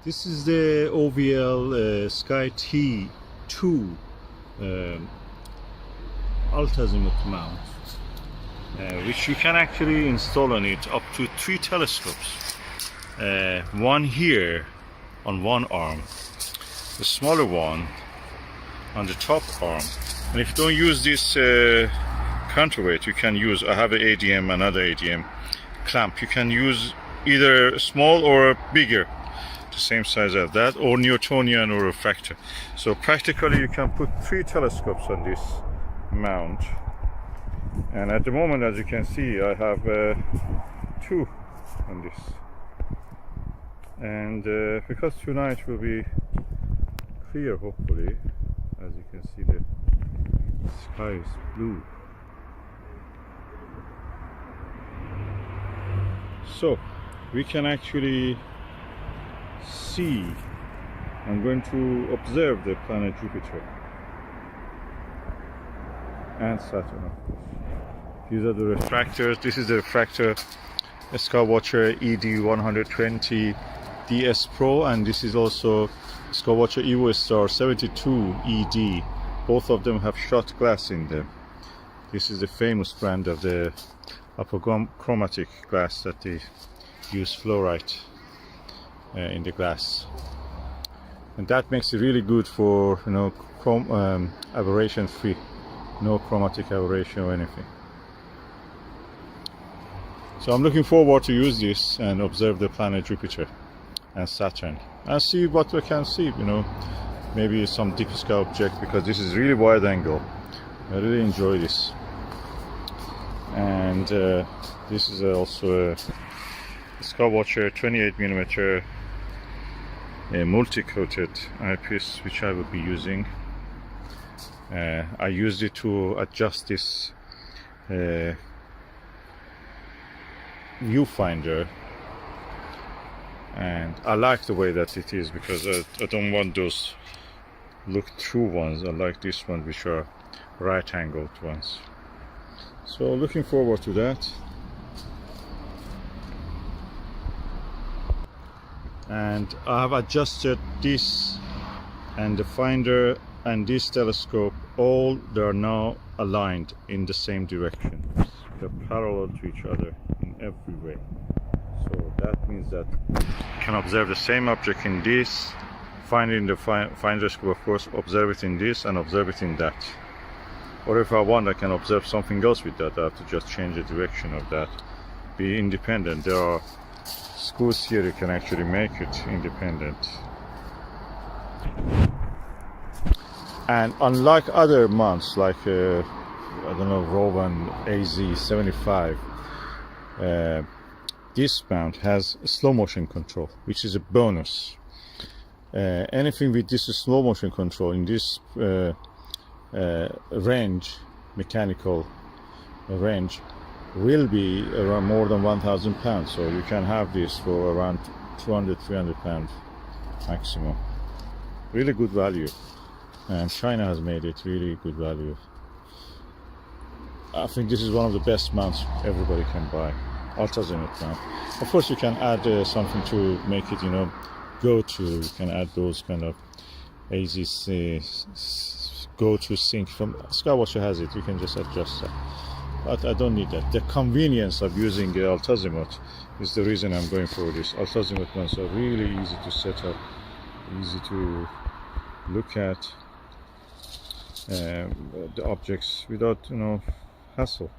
This is the OVL SkyTee 2 Alt-Azimuth mount, which you can actually install on it up to 3 telescopes. One here on one arm, the smaller one on the top arm. And if you don't use this counterweight, you can use, I have an ADM, another ADM clamp. You can use either small or bigger, the same size as that, or Newtonian or refractor. So practically you can put 3 telescopes on this mount. And at the moment, as you can see, I have 2 on this. And because tonight will be clear, hopefully, as you can see, the sky is blue. So we can actually see, I'm going to observe the planet Jupiter and Saturn, of course. These are the refractors. This is the refractor Skywatcher ED120 DS Pro, and this is also Skywatcher Evostar 72 ED. Both of them have shot glass in them. This is the famous brand of the Apochromatic glass that they use fluorite in the glass, and that makes it really good for, you know, aberration free, no chromatic aberration or anything. So I'm looking forward to use this and observe the planet Jupiter and Saturn and see what we can see, you know, maybe some deep sky object, because this is really wide angle. I really enjoy this. And this is also a Skywatcher 28mm multi-coated eyepiece, which I will be using. I used it to adjust this viewfinder, and I like the way that it is, because I don't want those look-through ones. I like this one, which are right-angled ones. So looking forward to that. And I have adjusted this and the finder and this telescope, all they are now aligned in the same direction. They're parallel to each other in every way. So that means that you can observe the same object in this, find it in the finder scope, of course, observe it in this and observe it in that. Or if I want, I can observe something else with that. I have to just change the direction of that. Be independent. There are screws here, you can actually make it independent. And unlike other mounts, like I don't know, Rowan AZ75, this mount has slow motion control, which is a bonus. Anything with this slow motion control in this range, mechanical range, will be around more than 1,000 pounds. So you can have this for around 200-300 pounds maximum. Really good value, and China has made it really good value. I think this is one of the best mounts everybody can buy. Alt-Azimuth mount. Of course, you can add something to make it, you know, go to. You can add those kind of AZ go to sync from Skywatcher has it. You can just adjust that. But I don't need that. The convenience of using Alt-Azimuth is the reason I'm going for this. Alt-Azimuth ones are really easy to set up, easy to look at the objects without, you know, hassle.